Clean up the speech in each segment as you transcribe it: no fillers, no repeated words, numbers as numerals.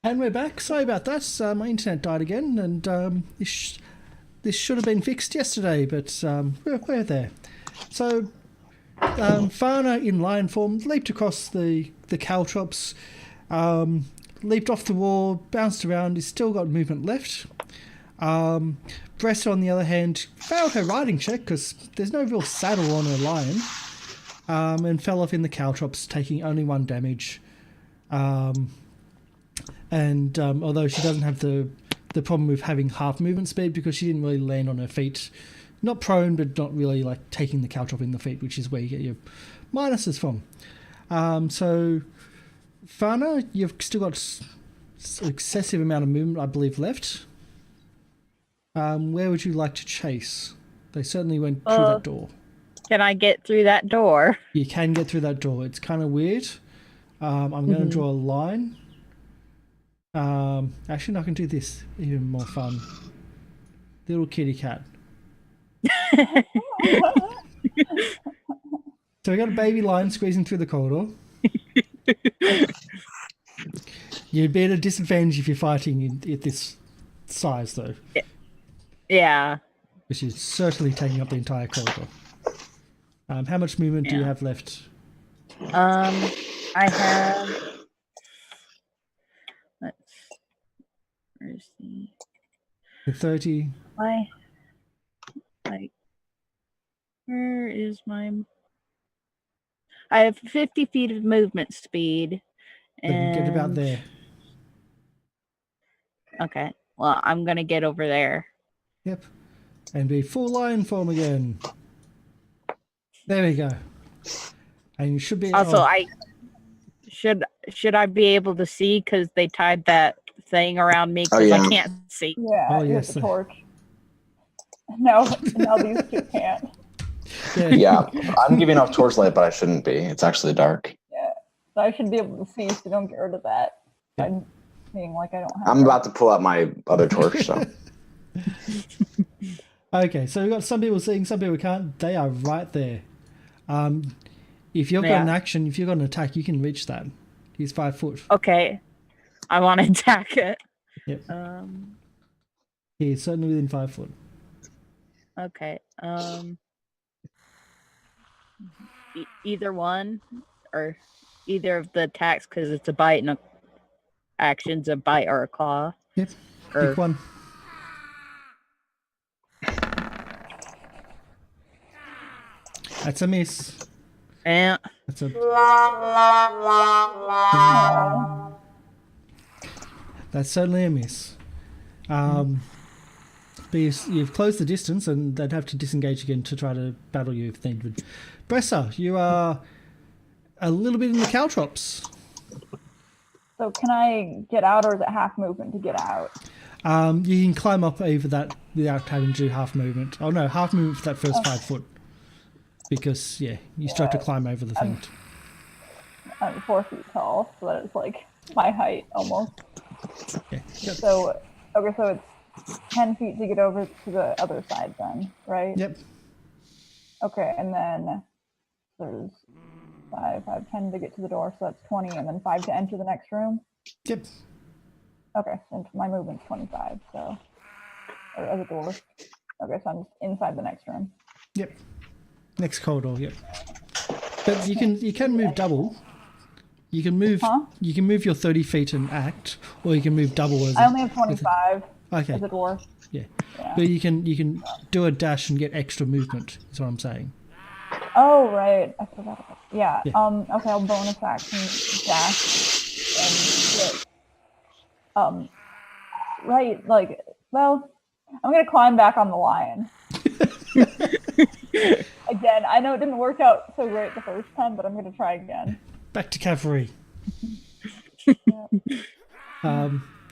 And we're back. Sorry about that. My internet died again, and this should have been fixed yesterday, but we're there. So, Fauna in lion form leaped across the caltrops, leaped off the wall, bounced around. He's still got movement left. Bressa, on the other hand, failed her riding check because there's no real saddle on her lion, and fell off in the caltrops, taking only 1 damage. And although she doesn't have the problem with having half movement speed because she didn't really land on her feet, not prone, but not really like taking the caltrop in the feet, which is where you get your minuses from. So, Fana, you've still got excessive amount of movement, I believe, left. Where would you like to chase? They certainly went through that door. Can I get through that door? You can get through that door. It's kind of weird. I'm going to draw a line. Actually, I can do this even more fun. Little kitty cat. So we got a baby lion squeezing through the corridor. You'd be at a disadvantage if you're fighting at this size, though. Yeah. Which is certainly taking up the entire corridor. How much movement do you have left? I have. Where's the 30. Where is my? I have 50 feet of movement speed. And Get about there. Okay. Well, I'm gonna get over there. Yep. And be full lion form again. There we go. And you should be also I should I be able to see because they tied that thing around me because I can't see. Yeah, you have the torch. No, these two can't. Yeah, I'm giving off torchlight, but I shouldn't be. It's actually dark. Yeah, so I should be able to see, so don't get rid of that. I'm being like I don't have. I'm about to pull out my other torch, so. Okay, so we've got some people seeing, some people can't. They are right there. If you've got an action, if you've got an attack, you can reach that. He's 5 foot. Okay. I want to attack it. Yep. He's certainly within 5 foot. Okay. Either one, or either of the attacks, because it's a bite and a action's a bite or a claw. Yep. Pick one. That's a miss. Yeah. That's a. That's certainly a miss. But you've closed the distance, and they'd have to disengage again to try to battle you if needed. Bressa, you are a little bit in the caltrops. So can I get out, or is it half movement to get out? You can climb up over that without having to do half movement. Oh no, half movement for that first 5 foot. Because, you start to climb over the thing. I'm 4 feet tall, so that is like my height almost. Yeah. Yep. So it's 10 feet to get over to the other side then, right? Yep. Okay, and then there's 5, 10 to get to the door, so that's 20, and then 5 to enter the next room? Yep. Okay, and my movement's 25, so, or at the door. Okay, so I'm just inside the next room. Yep. Next corridor, yep. But you can move double. You can move you can move your 30 feet and act, or you can move double as I only have 25 okay. as a dwarf. Yeah. But you can do a dash and get extra movement, is what I'm saying. Oh right. I forgot about that. Yeah. Okay, I'll bonus action dash and get right, like, well, I'm gonna climb back on the lion. Again, I know it didn't work out so great the first time, but I'm going to try again. Back to cavalry. That's the end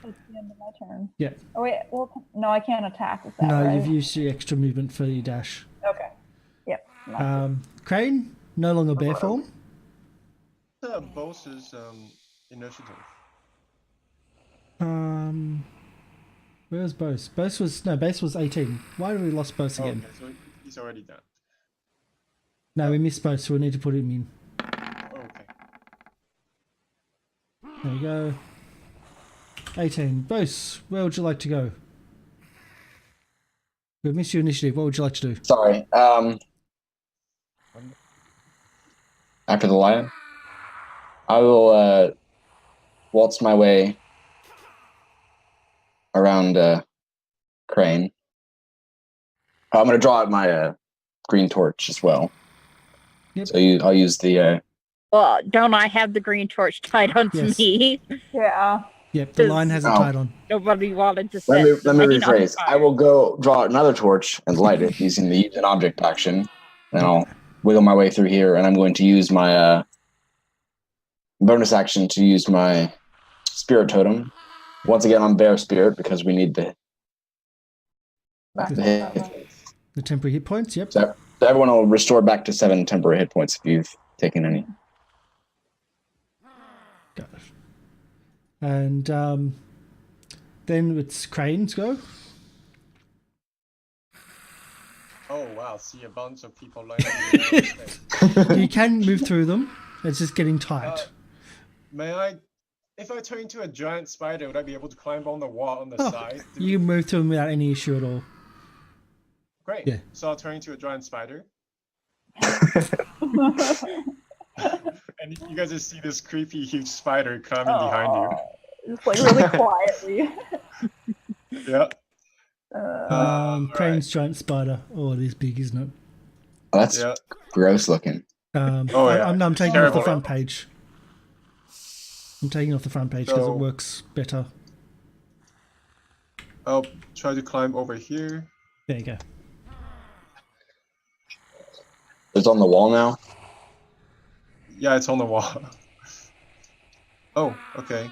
of my turn. Yeah. Oh wait, well, no, I can't attack with that. No, right? you've used your extra movement for your dash. Okay. Yep. Crane, no longer bear form. Boss's initiative. Where's Bose? Bose was 18. Why did we lost Bose again? Okay, so he's already done. No, we missed Bose, so we need to put him in. Okay. There we go. 18. Bose, where would you like to go? We've missed your initiative. What would you like to do? Sorry. After the lion, I will waltz my way around Crane. I'm going to draw out my green torch as well. Yep. So I'll use the. Well, don't I have the green torch tied onto Yes. me? Yeah. Yep, the line has it tied on. Nobody wanted to set Let me the lane on rephrase. I fire. will go draw another torch and light it using the use an object action. And I'll wiggle my way through here, and I'm going to use my bonus action to use my spirit totem. Once again, on bear spirit because we need the hit. The temporary hit points, yep. So everyone will restore back to 7 temporary hit points if you've taken any. Got it. And then it's Crane's go. Oh wow, see a bunch of people lining up. You can move through them. It's just getting tight. May I, if I turn into a giant spider, would I be able to climb on the wall on the Oh, side? you can move through them without any issue at all. Great. Yeah. So I'll turn into a giant spider. And you guys just see this creepy huge spider coming behind Just like really quietly. you. Yeah. Crane's giant spider. Oh, it is big, isn't it? Oh, that's Yeah. gross looking. Oh, yeah. I'm taking it off the Terrible. front page. I'm taking it off the front page because So- it works better. I'll try to climb over here. There you go. It's on the wall now. Yeah, it's on the wall. Oh, okay.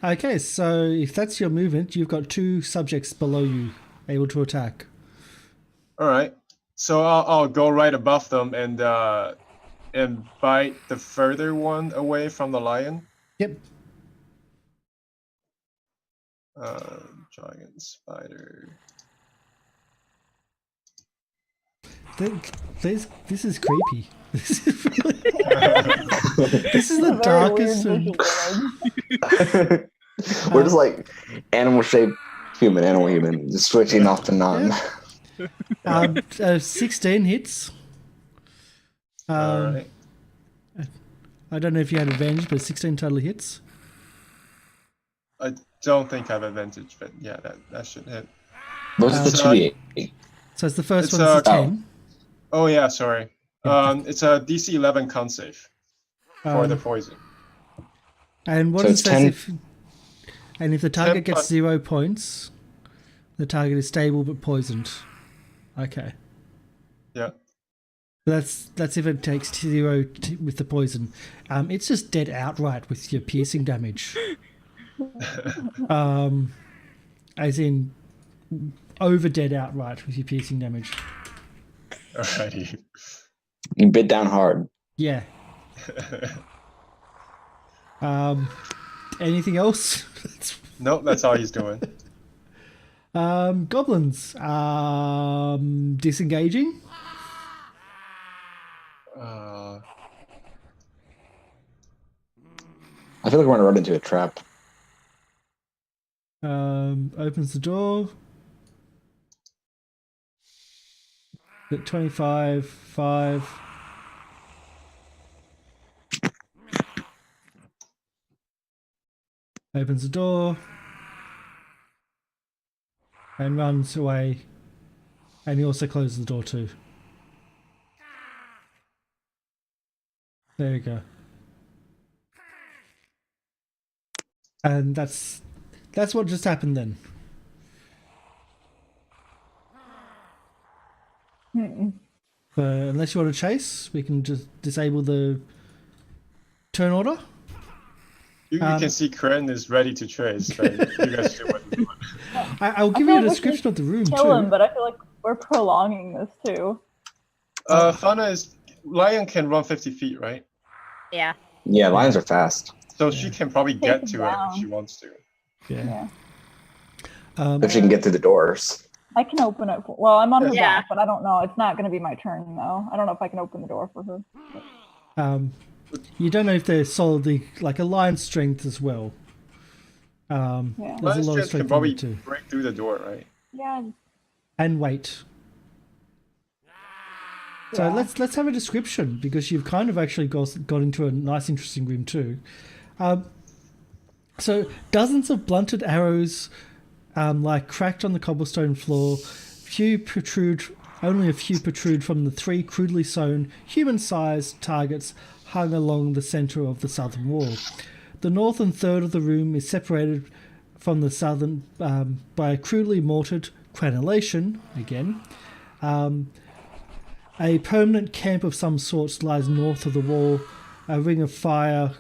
Okay, so if that's your movement, you've got 2 subjects below you able to attack. All right. So I'll go right above them and bite the further one away from the lion. Yep. Giant spider. This is creepy. This is really. This is the Very darkest. weird visual image. We're just like animal-shaped human, just switching off to non. 16 hits. All right. I don't know if you had advantage, but 16 total hits. I don't think I have advantage, but yeah, that should hit. Those are the So- 2d8. So it's the first It's, one is a oh. 10. Oh yeah, sorry. It's a DC 11 con save for the Um, poison. And what So it it's says 10. if the target 10 gets plus- 0 points, the target is stable but poisoned. Okay. Yeah. That's if it takes 0 with the poison. It's just dead outright with your piercing damage. As in over dead outright with your piercing damage. Alrighty. You bit down hard. Yeah. Anything else? Nope, that's all he's doing. Goblins. Disengaging. I feel like we're gonna run into a trap. Opens the door. At 25, 5. Opens the door. And runs away. And he also closes the door too. There you go. And that's what just happened then. Unless you want to chase, we can just disable the turn order. You can see Kren is ready to trace, but you guys do what you want. I'll give feel you a like we description of the room Kill too. him, but I feel like we're prolonging this too. Fauna is lion can run 50 feet, right? Yeah. Yeah, lions are fast. So she can probably get him to it down. if she wants to. Yeah. Yeah. If she can get through the doors. I can open it. Well, I'm on her Yeah. back, but I don't know. It's not going to be my turn though. I don't know if I can open the door for her. You don't know if they're solidly like a lion's strength as well. Yeah. There's a Last lot of chance can strength in probably it too. break through the door, right? Yeah. And weight. So Yeah. let's have a description, because you've kind of actually got into a nice, interesting room too. So dozens of blunted arrows, like cracked on the cobblestone floor. Only a few protrude from the 3 crudely sewn, human-sized targets hung along the centre of the southern wall. The northern third of the room is separated from the southern by a crudely mortared crenellation again. A permanent camp of some sorts lies north of the wall. A fire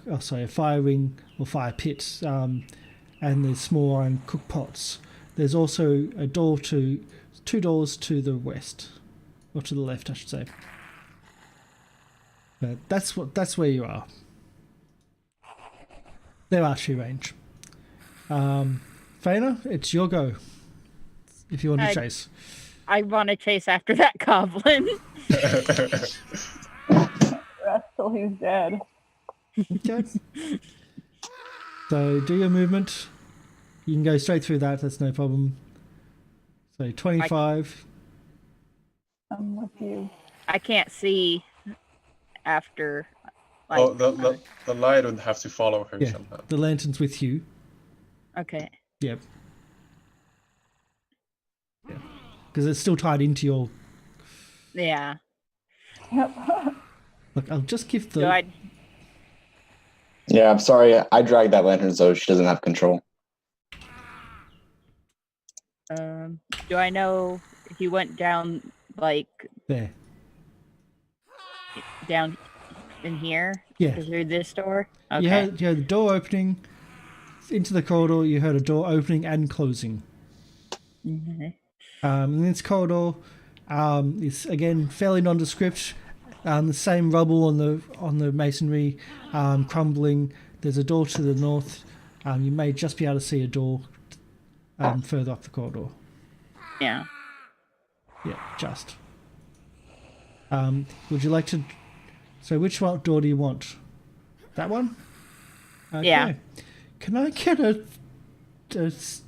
ring or fire pit, and there's small iron cook pots. There's also two doors to the west, or to the left, I should say. But that's where you are. There are archery range. Faina, it's your go. If you want to chase. I want to chase after that goblin. Rest till he's dead. Okay. So do your movement. You can go straight through that. That's no problem. So 25. I'm with you. I can't see after. Oh, the light would have to follow her Yeah, somehow. the lantern's with you. Okay. Yep. Yeah. Because it's still tied into your... Yeah. Yep. Look, I'll just give the... Do I? Yeah, I'm sorry. I dragged that lantern so she doesn't have control. Do I know if he went down like There. down in here? Yeah. Through this door? Okay. You heard the door opening into the corridor. You heard a door opening and closing. Mhm. And this corridor is again fairly nondescript. The same rubble on the masonry, crumbling. There's a door to the north. You may just be able to see a door further up the corridor. Yeah. Yeah, just. Would you like to... So which door do you want? That one? Okay. Yeah. Can I get a dex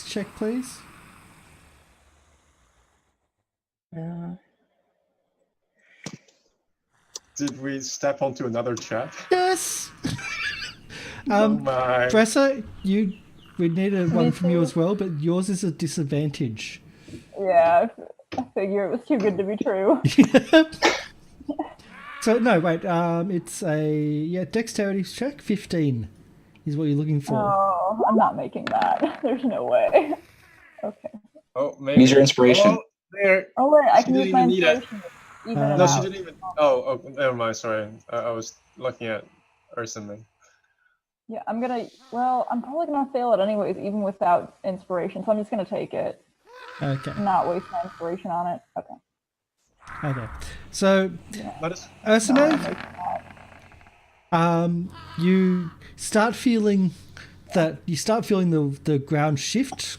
check, please? Did we step onto another chat? Yes! Oh my. Bresser, we need one from you as well, but yours is a disadvantage. Yeah, I figure it was too good to be true. So, no, wait, it's a dexterity check, 15 is what you're looking for. Oh, I'm not making that. There's no way. Okay. Oh, maybe. Use your inspiration. Oh, there. Oh wait, I She can use didn't my even need it. inspiration. to even it No, she out. didn't even. Oh, never mind. Sorry, I was looking at or something. Yeah, I'm probably gonna fail it anyways, even without inspiration. So I'm just gonna take it, Okay, not waste my inspiration on it. Okay. okay. So, Let us. Ursula, Making that. you start feeling the ground shift,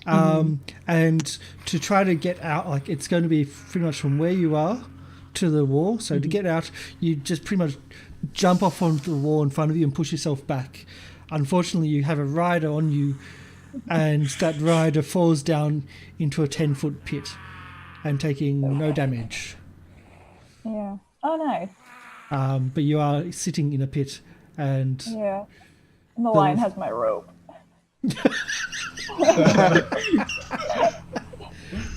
and to try to get out, like it's going to be pretty much from where you are to the wall. So to get out, you just pretty much jump off onto the wall in front of you and push yourself back. Unfortunately, you have a rider on you, and that rider falls down into a 10-foot pit and taking no damage. Yeah. Oh, nice. But you are sitting in a pit, and Yeah. And the lion has my rope.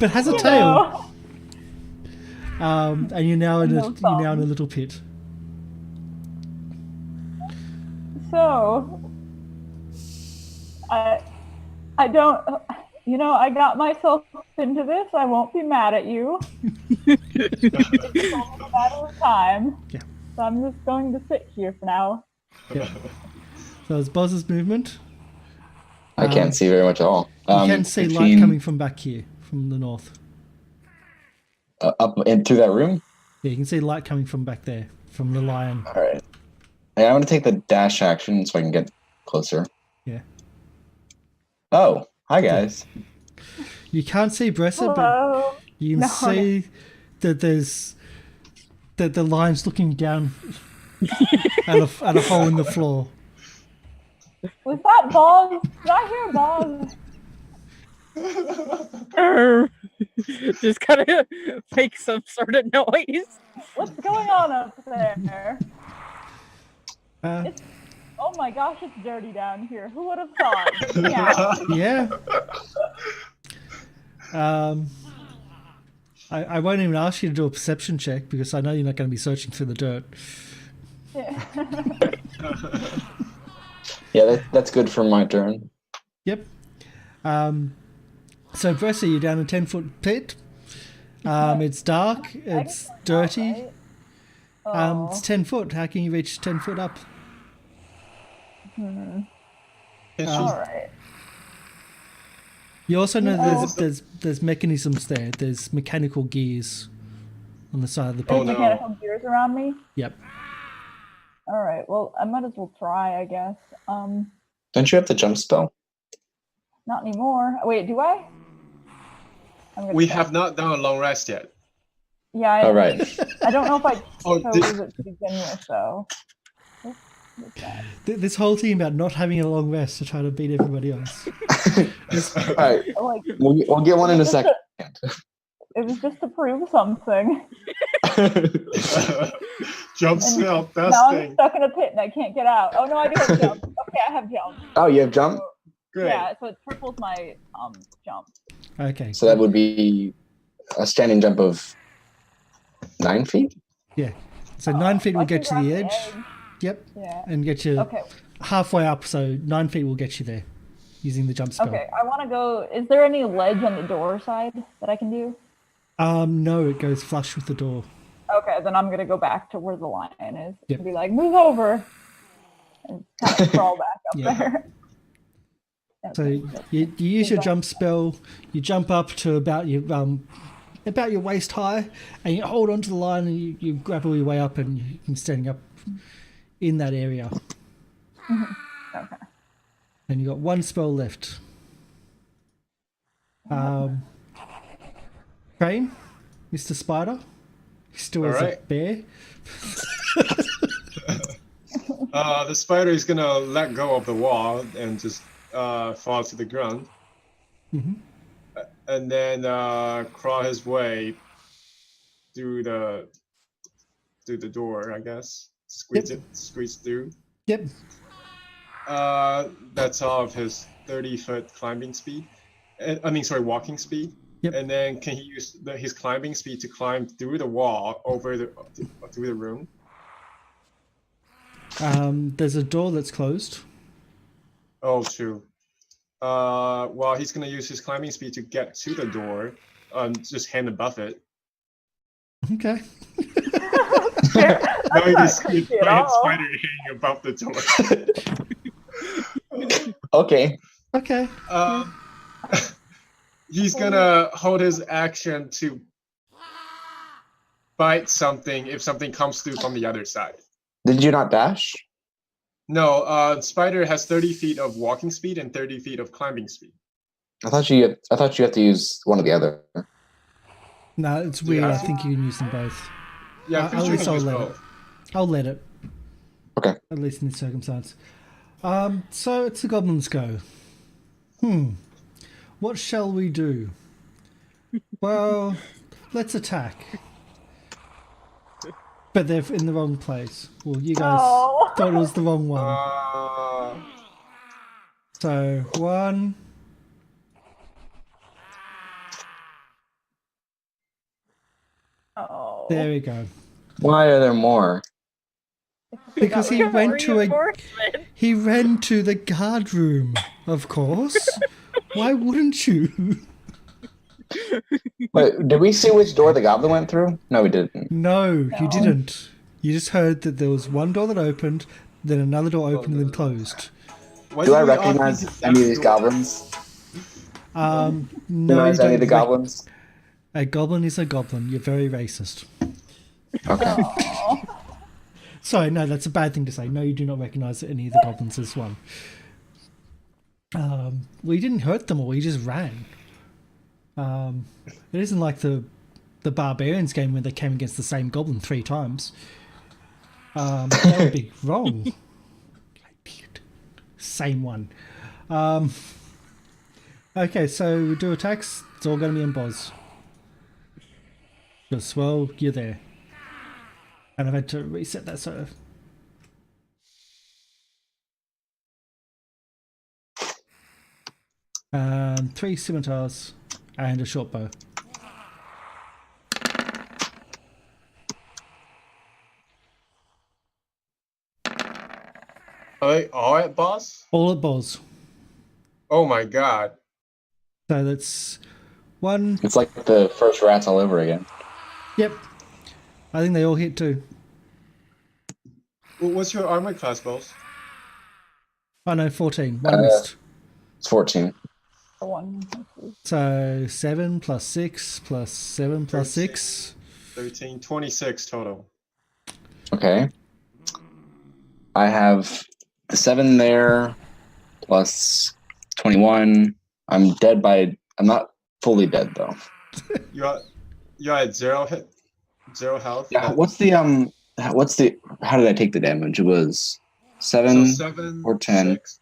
but has a You tail. know. And you're now in No a little pit. So, I don't, I got myself into this. I won't be mad at you. It's only a matter of time. Yeah. So I'm just going to sit here for now. Yeah. So it's Buzz's movement. I can't see very much at all. You can see light 15, coming from back here, from the north. up and through that room. Yeah, you can see light coming from back there, from the lion. All right. Hey, I'm gonna take the dash action so I can get closer. Yeah. Oh, hi guys. You can't see Bresser, but Hello. you can No. see that the lion's looking down at a hole in the floor. Was that Boz? Did I hear Boz? Just gotta make some sort of noise. What's going on up there? Oh my gosh, it's dirty down here. Who would have thought? Yeah. Yeah. I won't even ask you to do a perception check because I know you're not going to be searching through the dirt. Yeah, that's good for my turn. Yep. So Bressa, you're down a 10-foot pit. It's dark. It's dirty. It's 10 foot. How can you reach 10 foot up? All right. You also know there's mechanisms there. There's mechanical gears on the side of the pit. Oh, no. Mechanical gears around me? Yep. All right. Well, I might as well try, I guess. Don't you have the jump spell? Not anymore. Wait, do I? We have not done a long rest yet. Yeah. All right. I don't know if I Oh, chose it to begin with, though. What's that? This whole thing about not having a long rest to try to beat everybody else. All right. Like, We'll get one in a second. it was just to prove something. Jump spell, best Now I'm thing. stuck in a pit and I can't get out. Oh no, I do have jump. Okay, I have jump. Oh, you have jump? Great. Yeah, so it triples my jump. Okay. So that would be a standing jump of 9 feet? Yeah. So 9 feet I will can get to the grab edge. Yep. Yeah. And get you Okay. halfway up. So 9 feet will get you there using the jump spell. Okay, I want to go. Is there any ledge on the door side that I can do? No, it goes flush with the door. Okay, then I'm gonna go back to where the lion is Yep. and be like, move over, and kind of crawl back up Yeah. there. So Okay. you use your jump spell. You jump up to about your waist high, and you hold onto the line, and you grapple your way up, and you're standing up in that area. Okay. And you got one spell left. Crane, Mr. Spider, he still has a Alright. bear. The spider is gonna let go of the wall and just fall to the ground. Mhm. And then crawl his way through the door, I guess. Squeeze through. Yep. That's all of his 30-foot climbing speed. Walking speed. Yep. And then can he use his climbing speed to climb through the wall through the room? There's a door that's closed. Oh, true. Well, he's gonna use his climbing speed to get to the door, just hand above it. Okay. No, not he's creepy at all. spider hanging above the door. Okay. Okay. He's gonna hold his action to bite something if something comes through from the other side. Did you not dash? No, spider has 30 feet of walking speed and 30 feet of climbing speed. I thought you had to use one or the other. No, it's weird. Yeah. I think you can use them both. Yeah, I'm At pretty sure least he I'll can use let both. I'll let it. Okay. At least in this circumstance. So it's the goblins' go. What shall we do? Well, let's attack. But they're in the wrong place. Well, you guys Oh. thought it was the wrong one. Uh, So 1. Oh. There we go. Why are there more? Because he went to Reinforcement. he ran to the guard room, of course. Why wouldn't you? Wait, did we see which door the goblin went through? No, we didn't. No, you didn't. You just heard that there was one door that opened, then another door opened and then closed. why Do I we all recognize think it's any of these that goblins? No, Recognize you any of the don't. goblins? A goblin is a goblin. You're very racist. Okay. Sorry, no, that's a bad thing to say. No, you do not recognize any of the goblins as one. We didn't hurt them all. We just ran. It isn't like the Barbarians game where they came against the same goblin 3 times. That would be wrong. Same one. Okay, so we do attacks. It's all going to be in Boz. Because, well, you're there. And I've had to reset that sort of. Three scimitars and a short bow. Are they all at boss? All at Boz. Oh my god. So that's one. It's like the first rats all over again. Yep. I think they all hit too. What's your armor class, boss? Oh no, 14. One missed. It's 14. The one. So 7 plus 6 plus 7 plus 6. 13, 26 total. Okay. I have 7 there, plus 21. I'm dead by. I'm not fully dead though. You're at 0 hit, 0 health. Yeah. What's the How did I take the damage? It was 7 So 7 or 10. 6.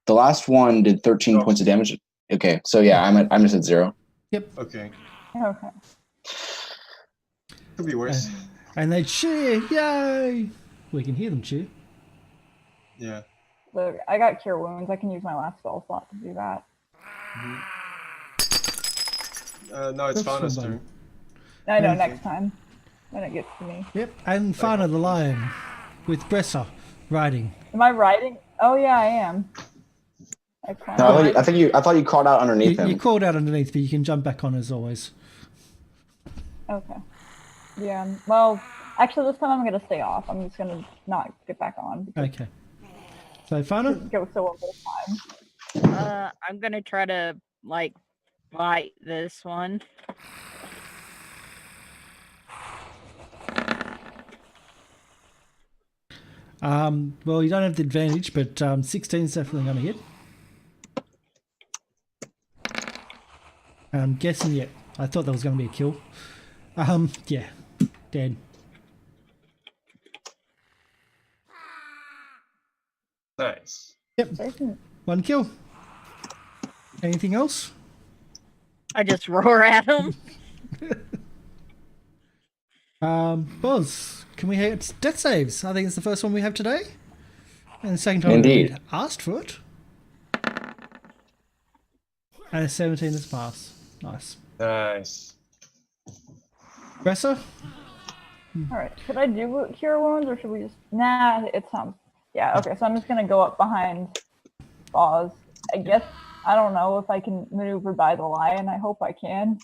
The last one did 13 Oh. points of damage. Okay, so yeah, I'm just at 0. Okay, Okay. could be worse. And they cheer. Yay! We can hear them cheer. Yeah. Look, I got cure wounds. I can use my last spell slot to do that. No, it's That's Fauna's fine. turn. I know Okay. next time when it gets to me. Yep. And Fana the lion with Bresser riding. Am I riding? Oh yeah, I am. Excellent. No, I thought you called out underneath You him. called out underneath, but you can jump back on as always. Okay. Yeah. Well, actually, this time I'm gonna stay off. I'm just gonna not get back on because Okay. So Fana, it goes so over the time. I'm gonna try to like bite this one. well, you don't have the advantage, but 16 is definitely going to hit. I'm guessing, yeah. I thought that was going to be a kill. Yeah, dead. Nice. Yep, Jason, one kill. Anything else? I just roar at him. Buzz, can we hit death saves? I think it's the first one we have today. And the second time Indeed. we asked for it. And a 17 is pass. Nice. Nice. Bresser? all right. Should I do cure wounds or should we just? Nah, it's Yeah. Okay. So I'm just gonna go up behind Boz. I guess I don't know if I can maneuver by the lion. I hope I can.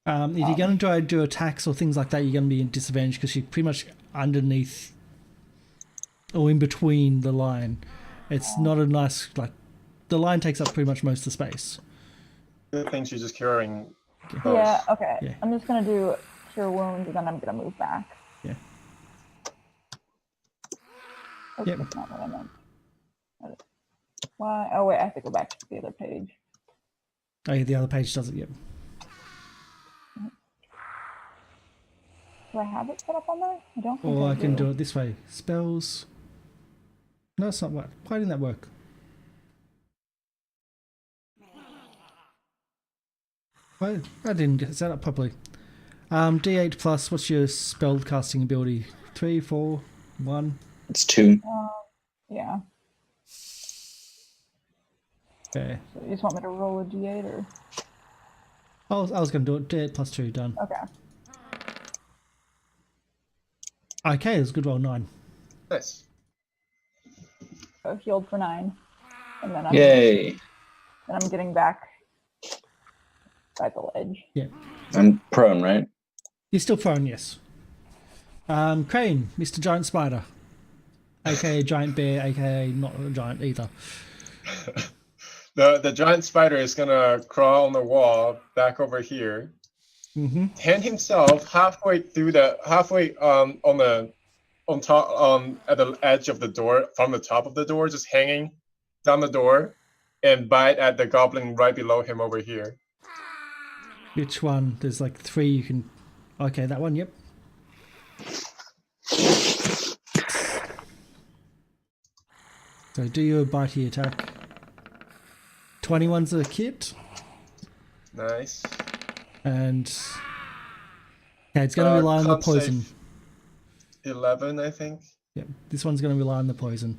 If you're going to try to do attacks or things like that, you're going to be in disadvantage because you're pretty much underneath or in between the line. It's not a nice, like, the line takes up pretty much most of the space. Good thing she's just curing. Yeah. Okay. Yeah. I'm just gonna do cure wounds and then I'm gonna move back. Yeah. Oh, Yep. That's not what I meant. Why? Oh wait, I have to go back to the other page. Oh, yeah, the other page does it, yep. Do I have it set up on there? I don't think Or I I can do it this way. Spells. No, it's not what. Why didn't that work? Why? I didn't get it set up properly. D8 plus, what's your spell casting ability? 3, 4, 1? It's 2. Yeah. Okay. So you just want me to roll a d8 or? I was going to do it. D8 plus 2, done. Okay. Okay, it's a good roll, 9. Nice. So I've healed for 9, and then Yay! I'm getting back by the ledge. Yeah. I'm prone, right? You're still prone, yes. Crane, Mr. Giant Spider. AKA Giant Bear, AKA not a giant either. The giant spider is gonna crawl on the wall back over here. Mm-hmm. Hand himself halfway on top at the edge of the door, from the top of the door, just hanging down the door, and bite at the goblin right below him over here. Which one? There's like 3 you can... Okay, that one, yep. So do your bitey attack. 21's a kit, Nice. and okay, it's going to rely on the con save poison. 11, I think. Yep, this one's going to rely on the poison.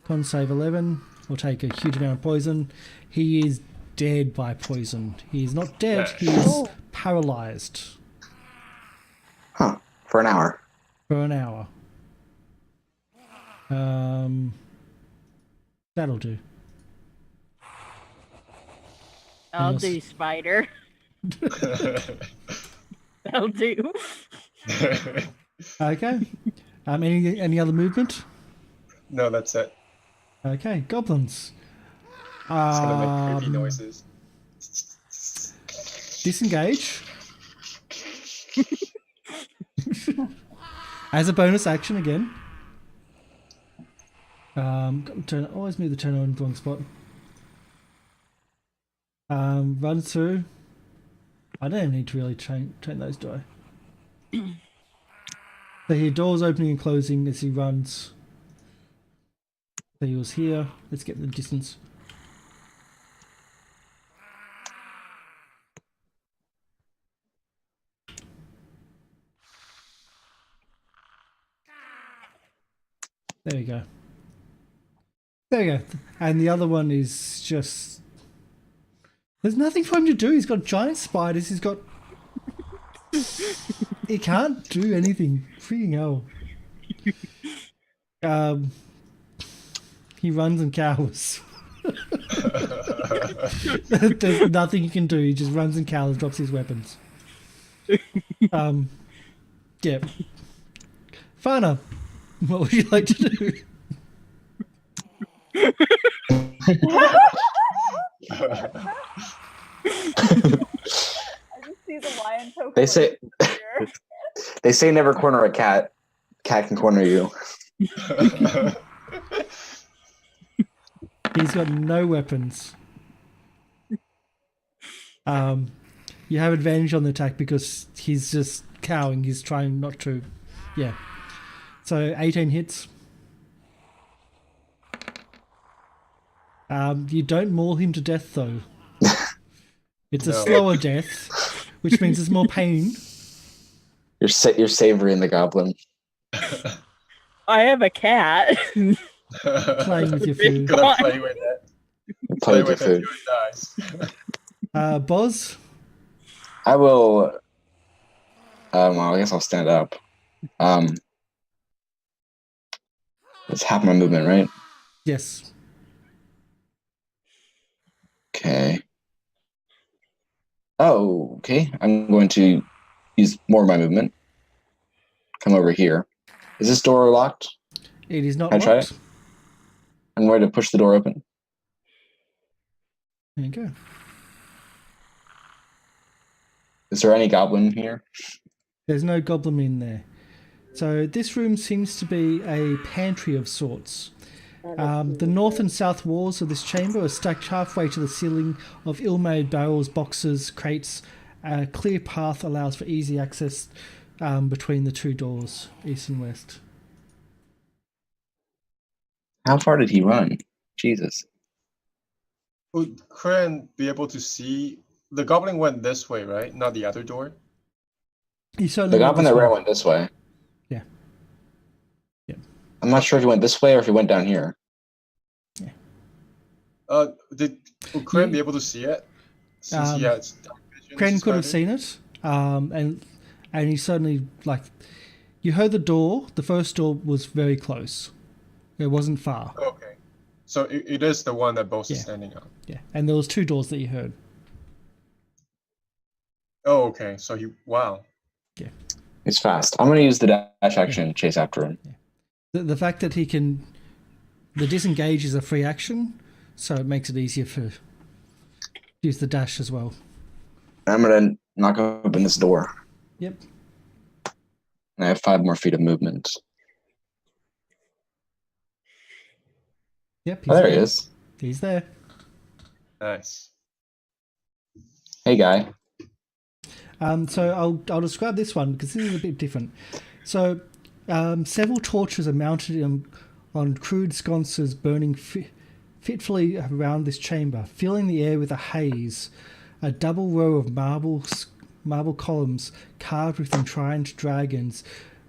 Con save 11 will take a huge amount of poison. He is dead by poison. He is not dead, he is paralyzed Huh. For an hour. for an hour. That'll do. I'll Yes. do spider. That'll do. Okay. Any other movement? No, that's it. Okay, goblins. It's gonna make creepy noises. Disengage. As a bonus action again. Always move the turn on the wrong spot. Run through. I don't even need to really train those, do I? So he doors opening and closing as he runs. So he was here. Let's get the distance. There we go. There we go. And the other one is just... There's nothing for him to do. He's got giant spiders. He's got... He can't do anything. Freaking hell. He runs and cowers. There's nothing he can do. He just runs and cowers, drops his weapons. Yeah. Fana, what would you like to do? I just see the lion token. They say they say never corner a cat. Cat can corner you. He's got no weapons. You have advantage on the attack because he's just cowering. He's trying not to. Yeah. So 18 hits. You don't maul him to death though. It's a No. slower death, which means there's more pain. You're savoring the goblin. I have a cat. Playing with your food. Gonna play with it. Play with your it food. till it dies. Boz? I will. Well, I guess I'll stand up. It's half my movement, right? Yes. Okay. Oh, okay. I'm going to use more of my movement. Come over here. Is this door locked? It is not Can I try locked. it? I'm going to push the door open. There you go. Is there any goblin here? There's no goblin in there. So this room seems to be a pantry of sorts. The north and south walls of this chamber are stacked halfway to the ceiling of ill-made barrels, boxes, crates. A clear path allows for easy access between the two doors, east and west. How far did he run? Jesus. Would Kren be able to see? The goblin went this way, right? Not the other door? He certainly The went goblin this that ran way. went this way. Yeah. Yeah. I'm not sure if he went this way or if he went down here. Would Kren You- be able to see it? Since he has dark vision Kren could have suspended? seen it, and he certainly, like, you heard the door. The first door was very close. It wasn't far. Okay. So it is the one that Bose is Yeah. standing on. Yeah, and there was two doors that you heard. Oh, okay. So wow. He's fast. I'm going to use the dash action and chase after him. The fact that he can, the disengage is a free action, so it makes it easier for use the dash as well. I'm going to knock open this door. Yep. And I have 5 more feet of movement. Yep. Oh, there he is. He's there. Nice. Hey, guy. So I'll describe this one because this is a bit different. So several torches are mounted on crude sconces burning fitfully around this chamber, filling the air with a haze. A double row of marble columns carved with enshrined dragons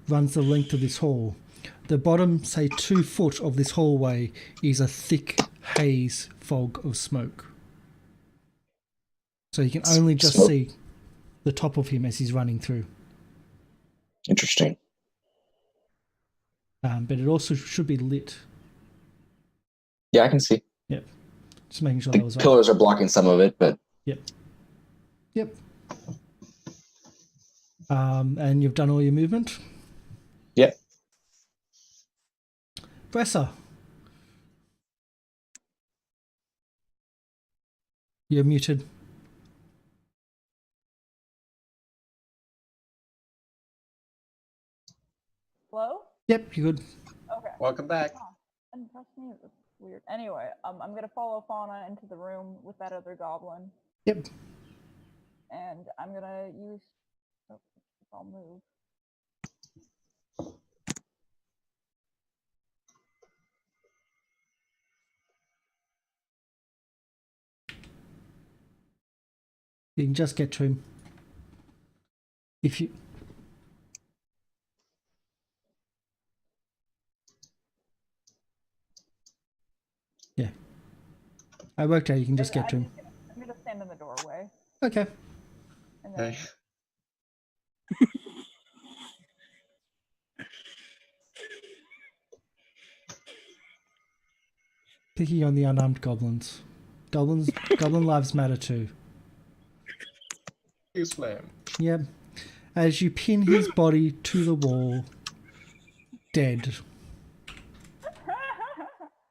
runs the length of this hall. The bottom, say 2 foot of this hallway, is a thick haze fog of smoke. So you can only just Smoke. see the top of him as he's running through. Interesting. But it also should be lit. Yeah, I can see. Yep. Just making sure The that was right. pillars are blocking some of it, but Yep. And you've done all your movement? yeah. Bresser. You're muted. Hello? Yep, you're good. Okay. Welcome back. And press me. That's weird. Anyway, I'm gonna follow Fauna into the room with that other goblin, Yep. and I'm gonna use. Oh, I'll move. You can just get to him. If you... Yeah. I worked out you can just get to him. I'm gonna stand in the doorway, Okay. and then Okay. Picking on the unarmed goblins. Goblin lives matter too. Use flame. Yep. As you pin his body to the wall, dead.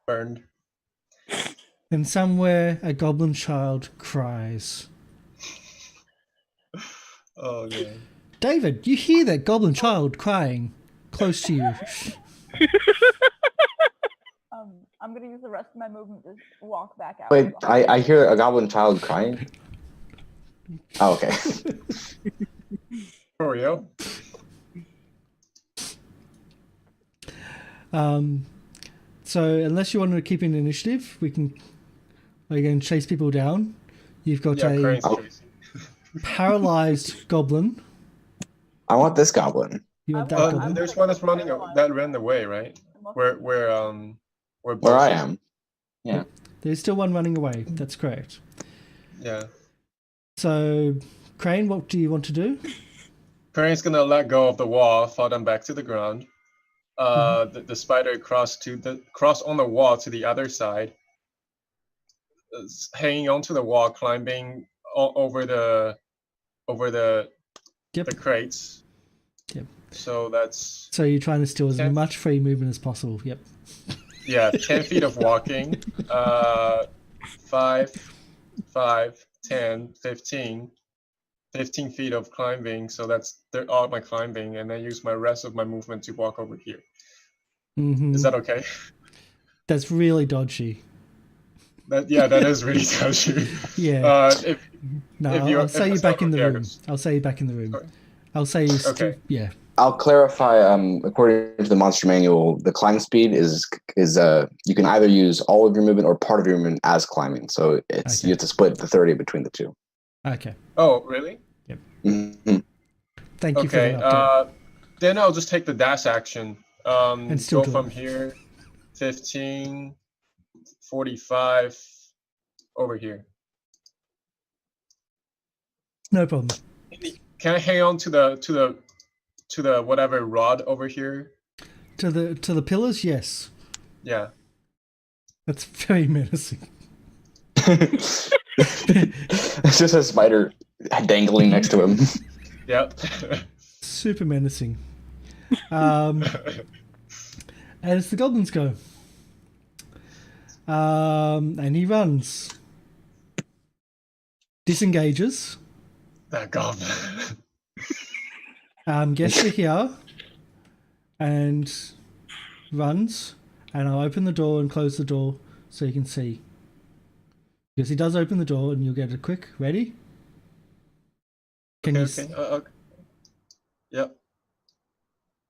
Burned. And somewhere a goblin child cries. Oh yeah. David, you hear that goblin child crying close to you. I'm gonna use the rest of my movement to walk back out. Wait, I hear a goblin child crying. Oh, okay. For real? So unless you want to keep an initiative, we can chase people down. You've got Yeah, a Crane's Oh. chasing. paralyzed goblin. I want this goblin. You want that Oh, goblin? There's one that's running that ran away, right? Where Where I Bullshit- am. Yeah. There's still one running away. That's correct. Yeah. So, Crane, what do you want to do? Crane's gonna let go of the wall, fall down back to the ground. The spider cross on the wall to the other side, hanging onto the wall, climbing over the Yep. the crates. Yep. So that's So you're trying to steal as 10 much free movement as possible. Yep. 10 feet of walking, 5, 10, 15 feet of climbing. So that's all my climbing, and then use my rest of my movement to walk over here. Mm-hmm. Is that okay? That's really dodgy. That is really touchy. Yeah. If No, if you- I'll if say you that's back not in the okay, I room. guess. I'll say you back in the room. Sorry. I'll say you Okay. yeah. I'll clarify. According to the monster manual, the climb speed is you can either use all of your movement or part of your movement as climbing. So it's Okay. you have to split the 30 between the two. Okay. Oh, really? Mhm. Thank you for Okay. that update. Then I'll just take the dash action. And still Go do from it. here, 15, 45, over here. No problem. Can I hang on to the whatever rod over here? To the pillars, yes. Yeah. That's very menacing. It's just a spider dangling next to him. Yep. Super menacing. And it's the goblins go. And he runs. Disengages. That goblin. Gets to here. And runs. And I'll open the door and close the door so you can see. Because he does open the door and you'll get a quick ready. Can you? Okay. Okay. Yep.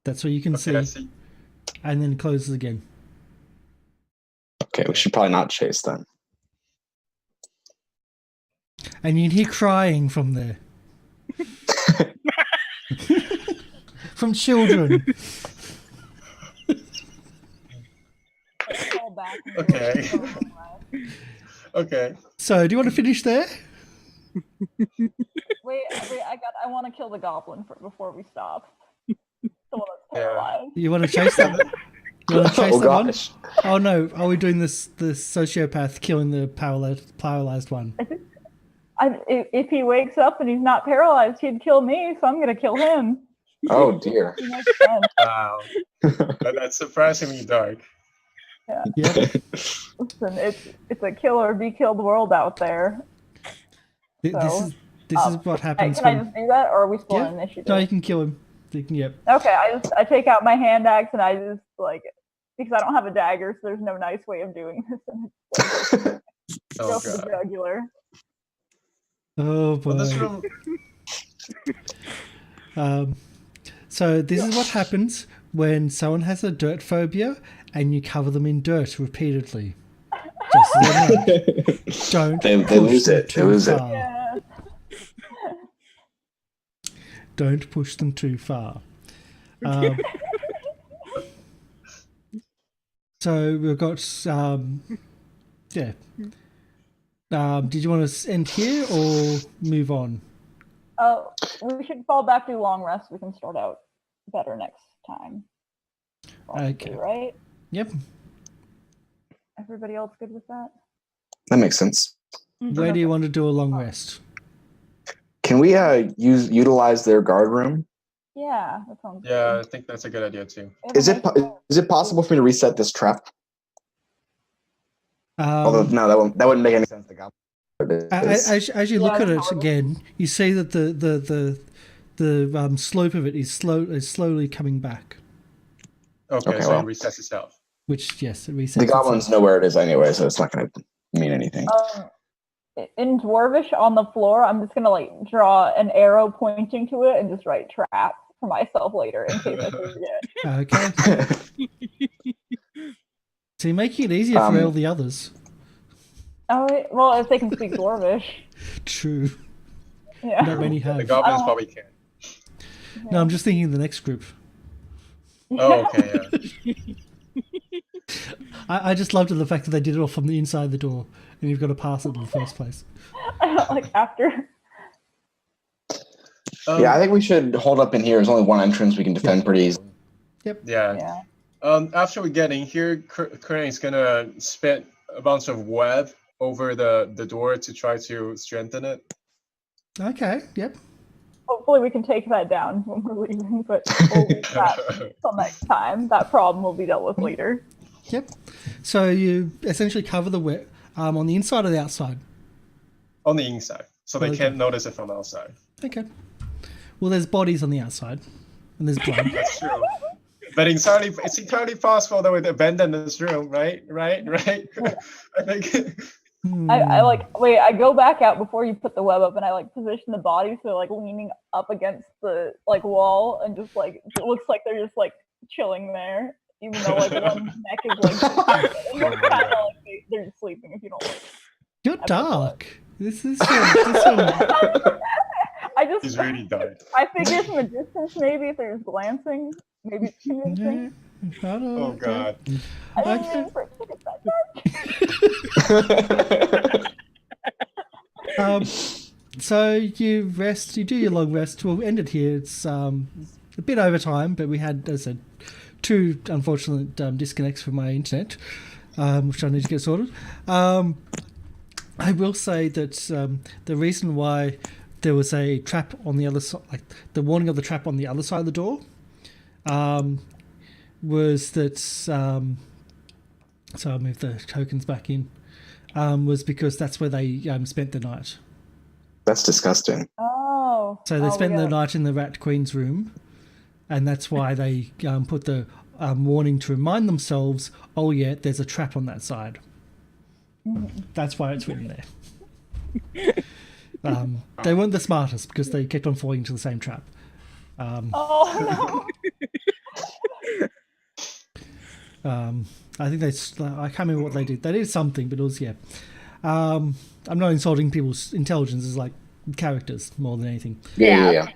That's what you can Okay, I see. see. And then closes again. Okay, we should probably not chase then. And you can hear crying from there. From children. Fall back and Okay. Okay. So, do you want to finish there? Wait, I want to kill the goblin before we stop. The one that's Yeah. paralyzed. You want to chase that? You want to chase Oh that one? gosh. Oh no, are we doing the sociopath killing the paralyzed one? If he wakes up and he's not paralyzed, he'd kill me, so I'm gonna kill him. Oh dear. He makes sense. Wow. That's surprisingly dark. Yeah. Listen, it's a kill or be killed world out there. This So, is what happens Can I when. just do that, or are we still Yeah. on initiative? No, you can kill him. You can, yep. Okay, I take out my hand axe and I just because I don't have a dagger, so there's no nice way of doing this. And go Oh for the god. jugular. Oh boy. Well, this room. So this is what happens when someone has a dirt phobia and you cover them in dirt repeatedly. Just as a note. Don't They push lose them it. They too lose it. far. Yeah. Don't push them too far. So we've got yeah. Did you want to end here or move on? We should fall back to long rest. We can start out better next time. Probably, Okay. right? Yep. Everybody else good with that? That makes sense. Where do you want to do a long rest? Can we utilize their guard room? Yeah, that sounds Yeah, I good. think that's a good idea too. Is it possible for me to reset this trap? Although no, that wouldn't make any sense to goblin. As you look Yeah, at it that's again, you see that the slope of it is slowly coming back. Okay, Okay, so well. it resets itself. Which yes, it resets. The goblins itself. know where it is anyway, so it's not going to mean anything. In Dwarvish on the floor, I'm just gonna draw an arrow pointing to it and just write trap for myself later in case I forget. Okay. So you're making it easier for all the others. Oh, well, if they can speak Dwarvish. True. Yeah. Not many The have. goblins Oh. probably can. No, I'm just thinking of the next group. Oh, okay, yeah. I just loved the fact that they did it all from the inside the door, and you've got to pass it in the first place. After. Yeah, I think we should hold up in here. There's only one entrance. We can defend pretty easily. Yeah. Yeah. After we get in here, Crane's gonna spit a bunch of web over the door to try to strengthen it. Okay. Yep. Hopefully we can take that down when we're leaving, but we'll leave that till next time. That problem will be dealt with later. Yep. So you essentially cover the web on the inside or the outside. On the inside, so they Okay. can't notice it from outside. Okay. Well, there's bodies on the outside, and there's blood. That's true. But it's entirely possible that we'd abandon this room, right? I think. I go back out before you put the web up, and I position the bodies so they're leaning up against the wall, and just it looks like they're just chilling there, even though one neck is they're just sleeping. If you don't You're dark. This one. He's really dark. I figure from a distance, maybe if they're just glancing, maybe it's convincing. Oh god. I didn't Okay. mean for it to get that dark. So you rest. You do your long rest. We'll end it here. It's a bit over time, but we had, as I said, 2 unfortunate disconnects from my internet, which I need to get sorted. I will say that the reason why there was a trap on the other side, the warning of the trap on the other side of the door, was that. So I'll move the tokens back in. Was because that's where they spent the night. That's disgusting. Oh. So they spent the night in the Rat Queen's room, and that's why they put the warning to remind themselves, oh yeah, there's a trap on that side. That's why it's written there. They weren't the smartest because they kept on falling into the same trap. Oh no. I think I can't remember what they did. They did something, but it was I'm not insulting people's intelligence. It's like characters more than anything. Yeah.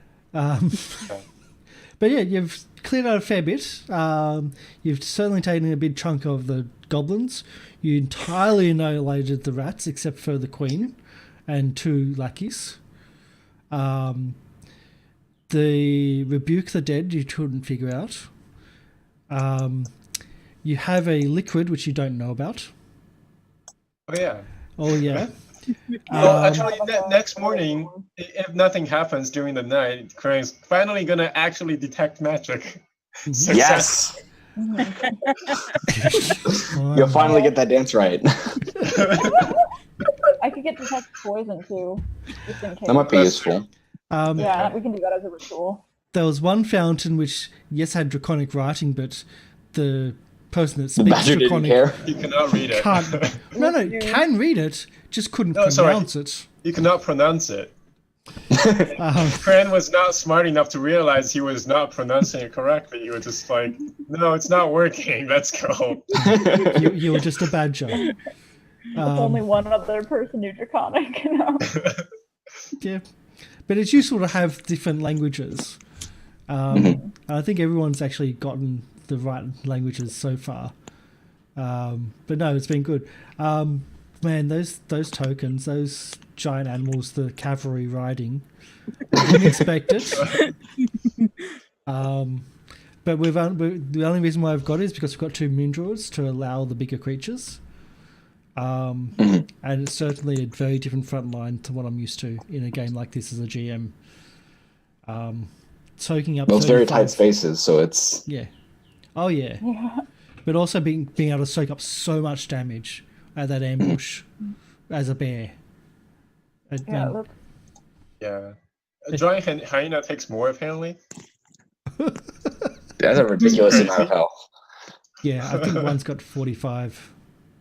But yeah, you've cleared out a fair bit. You've certainly taken a big chunk of the goblins. You entirely annihilated the rats, except for the queen and 2 lackeys. The rebuke the dead you couldn't figure out. You have a liquid which you don't know about. Oh yeah. Oh yeah. Well, actually, next morning, if nothing happens during the night, Crane's finally gonna actually detect magic. Yes. You'll finally get that dance right. I could get detect poison too, just in case. That might be useful. Yeah, we can do that as a ritual. There was one fountain which, yes, had draconic writing, but the person that The speaks badger didn't draconic care. You cannot read it. can read it, just couldn't No, sorry. pronounce it. You cannot pronounce it. Um, Crane was not smart enough to realize he was not pronouncing it correctly. He was just like, no, it's not working. Let's go. you were just a badger. There's only one other person who draconic, you know? Yeah, but it's useful to have different languages. I think everyone's actually gotten the right languages so far. But no, it's been good. Man, those tokens, those giant animals, the cavalry riding, I didn't expect it. But the only reason why I've got it is because we've got 2 moon druids to allow the bigger creatures. And it's certainly a very different front line to what I'm used to in a game like this as a GM. Soaking up Those very 35 tight spaces, so it's Yeah. Oh yeah. Yeah. But also being able to soak up so much damage at that ambush as a bear. Yeah, Yeah. A giant hyena takes more, apparently. that's a ridiculous amount of health. Yeah, I think one's got 45.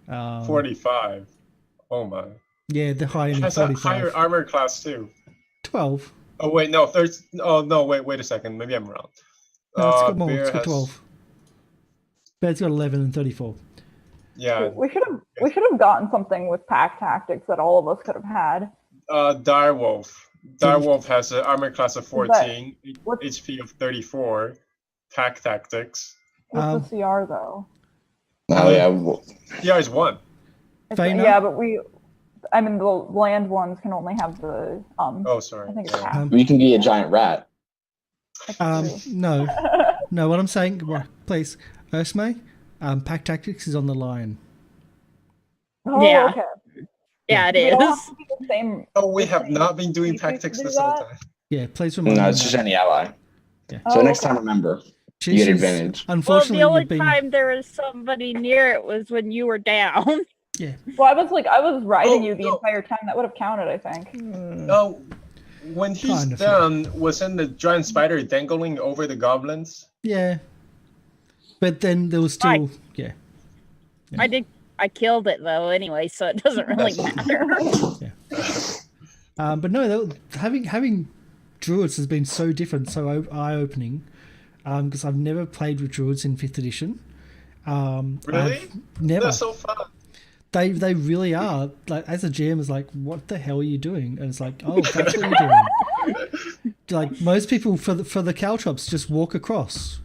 45. Oh my. Yeah, the high It end has a 45. higher armor class, too. 12. Oh, wait, no. Wait a second. Maybe I'm wrong. No, it's got more. Bear It's got has- 12. Bear's got 11 and 34. Yeah. we should have gotten something with pack tactics that all of us could have had. Direwolf. Direwolf has an armor class of 14, what's- HP of 34, pack tactics. What's the CR though? Oh yeah, well, Yeah, is 1. Faina? Yeah, but the land ones can only have the Oh, sorry. I think it's Yeah. half. you can be a giant rat. No. No, what I'm saying, please, Ursme, pack tactics is on the lion. Oh, Yeah. okay. Yeah, it They all have is. to be the same. Oh, we have not been doing You tactics do this whole that? time. Yeah, please remind No, me it's of just that. any ally. Yeah. So Oh, next okay. time, remember, She- you get she's- advantage. Well, Unfortunately, the only you've been... time there was somebody near it was when you were down. Yeah. Well, I was riding Oh, you the no. entire time. That would have counted, I think. Oh, when he's Kind of, down, wasn't the giant spider dangling over the goblins? Yeah. But then there was still... Right. Yeah. I killed it though anyway, so it doesn't really matter. But no, having druids has been so different, so eye-opening, because I've never played with druids in 5th edition. Really? Never. That's so fun. They really are. Like, as a GM, is like, what the hell are you doing? And it's like, oh, that's what you're doing. Like most people for the caltrops just walk across.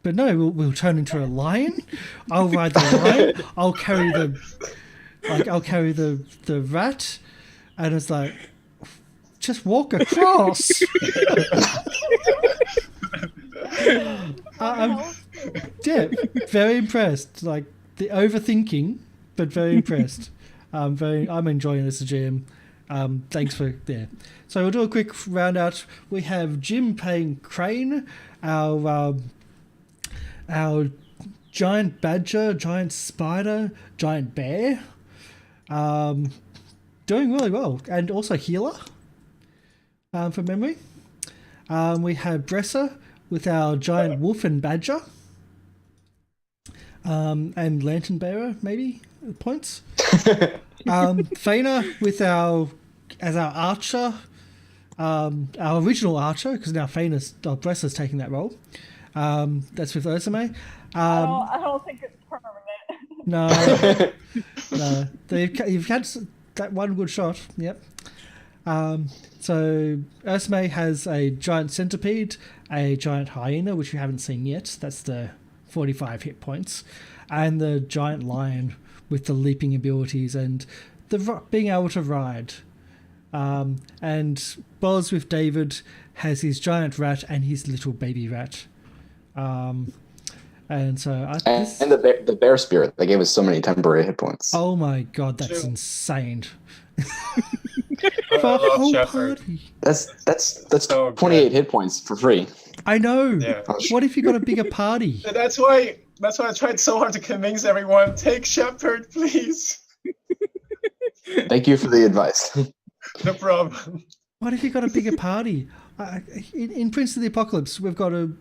But no, we'll turn into a lion. I'll ride the lion. I'll carry the rat, and it's like, just walk across. Yeah, very impressed. Like the overthinking, but very impressed. I'm enjoying this as a GM. Thanks for So we'll do a quick round out. We have Jim playing Crane, our giant badger, giant spider, giant bear. Doing really well, and also healer. From memory, we have Bresser with our giant wolf and badger. And lantern bearer maybe at points. Faina with our archer, our original archer, because now Bresser's taking that role. That's with Osame. I don't think it's permanent. No, no. You've had that one good shot. Yep. So Osame has a giant centipede, a giant hyena, which we haven't seen yet. That's the 45 hit points, and the giant lion with the leaping abilities and the being able to ride. And Boz with David has his giant rat and his little baby rat. And so and the bear spirit. They gave us so many temporary hit points. Oh my god, that's insane. I love Shepherd. Party. That's So 28 hit points for free. I know. Yeah. What if you got a bigger party? And that's why I tried so hard to convince everyone, take Shepherd, please. Thank you for the advice. No problem. What if you got a bigger party? In Prince of the Apocalypse, we've got a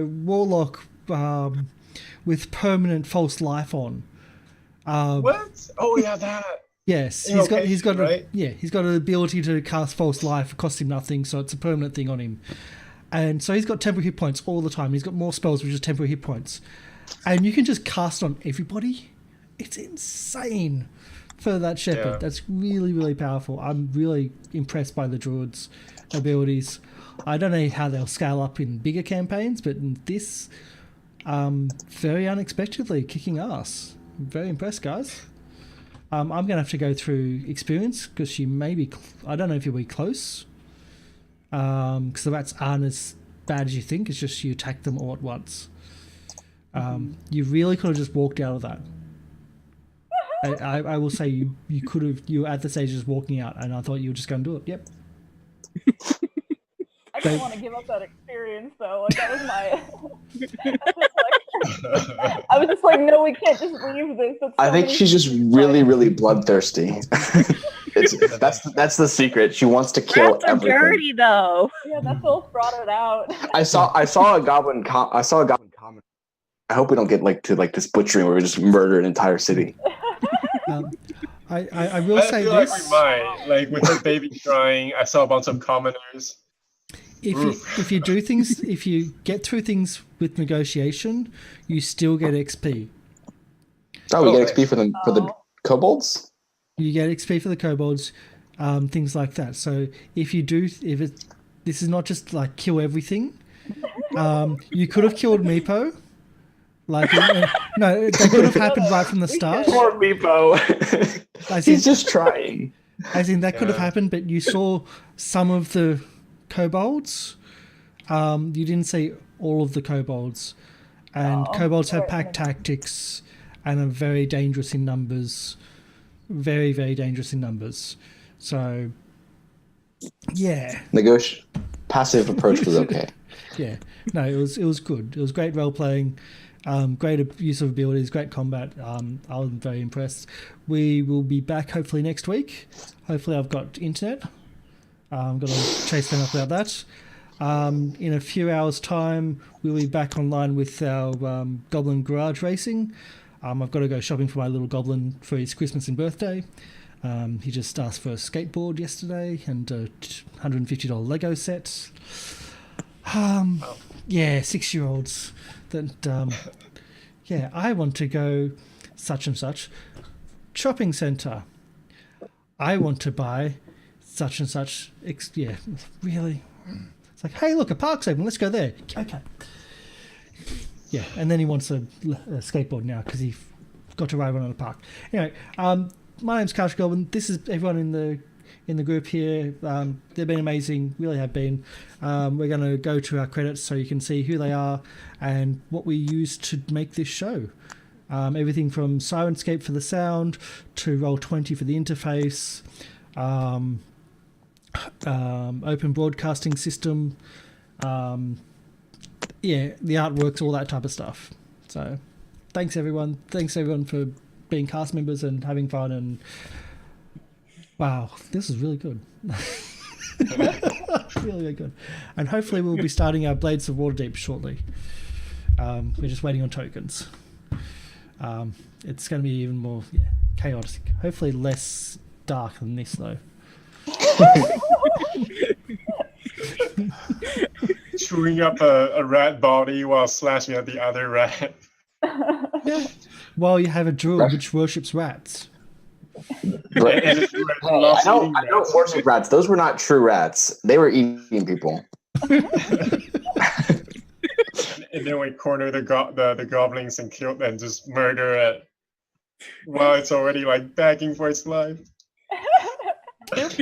warlock with permanent false life on. What? Oh yeah, that. Yes, he's got an ability to cast false life. It costs him nothing, so it's a permanent thing on him. And so he's got temporary hit points all the time. He's got more spells, which is temporary hit points, and you can just cast on everybody. It's insane for that shepherd. Yeah. That's really, really powerful. I'm really impressed by the druid's abilities. I don't know how they'll scale up in bigger campaigns, but in this, very unexpectedly kicking ass. I'm very impressed, guys. I'm going to have to go through experience because she may be... I don't know if you'll be close. Because the rats aren't as bad as you think. It's just you attack them all at once. You really could have just walked out of that. I will say you could have... You were at the stage just walking out and I thought you were just going to do it. Yep. I didn't want to give up that experience though. Like that was my. I was just like, no, we can't just leave this. I think she's just really, really bloodthirsty. That's the secret. She wants to kill Rats are everything. dirty though. Yeah, that's what brought it out. I saw a goblin comment. I hope we don't get to this butchering where we just murder an entire city. I will say feel this. like we might. Like with the baby crying, I saw a bunch of commoners. If you do things, if you get through things with negotiation, you still get XP. Oh, we get XP for the kobolds? You get XP for the kobolds, things like that. So if this is not just like kill everything. You could have killed Meepo. Like no, that could have happened right from the start. Poor Meepo. He's just trying. As in that could have happened, but you saw some of the kobolds. You didn't see all of the kobolds, and kobolds have pack tactics and are very dangerous in numbers. Very, very dangerous in numbers. So, yeah. Passive approach was okay. Yeah, no, it was good. It was great role playing, great use of abilities, great combat. I was very impressed. We will be back hopefully next week. Hopefully, I've got internet. I'm going to chase them up about that. In a few hours' time, we'll be back online with our Goblin Garage Racing. I've got to go shopping for my little goblin for his Christmas and birthday. He just asked for a skateboard yesterday and a $150 Lego set. Yeah, 6-year-olds. That I want to go such and such shopping centre. I want to buy such and such. Yeah, really. It's like, hey, look, a park's open. Let's go there. Okay. Yeah, and then he wants a skateboard now because he got to ride one on a park. Anyway, my name's Couch Goblin. This is everyone in the group here. They've been amazing, really have been. We're going to go to our credits so you can see who they are and what we used to make this show. Everything from Syrinscape for the sound to Roll20 for the interface, open broadcasting system, the artworks, all that type of stuff. So thanks everyone for being cast members and having fun, and wow, this is really good. Really, really good. And hopefully we'll be starting our Blades of Waterdeep shortly. We're just waiting on tokens. It's going to be even more chaotic. Hopefully less dark than this though. chewing up a rat body while slashing at the other rat. Yeah. Well, you have a druid which worships rats. Right. And it's Hey, I don't worship rats. Those were not true rats. They were eating people. And then we corner the goblins and kill and just murder it while it's already like begging for its life.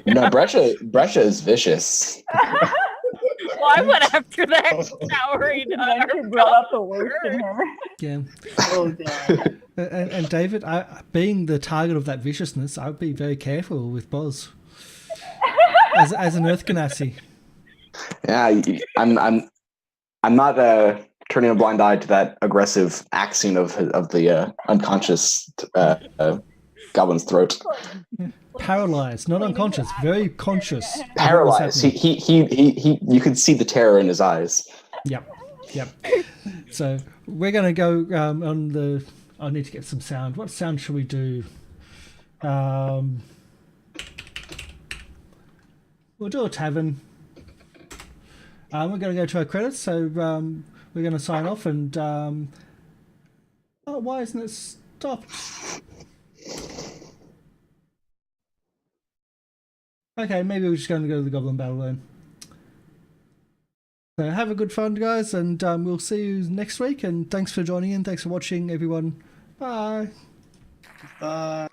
No, Brescia is vicious. Well, I went after that towering Then she brought out the worst in her. Yeah. Oh god. And David, being the target of that viciousness, I would be very careful with Boz. As an Earth Ganassi. Yeah, I'm not turning a blind eye to that aggressive axing of the unconscious goblin's throat. Paralyzed, not unconscious, very conscious. Paralyzed. He you could see the terror in his eyes. Yep. So we're gonna go on the. I need to get some sound. What sound should we do? We'll do a tavern. We're going to go to our credits, so we're going to sign off and... oh, why isn't it stopped? Okay, maybe we're just going to go to the Goblin Battle then. So have a good fun, guys, and we'll see you next week, and thanks for joining in. Thanks for watching, everyone. Bye. Bye.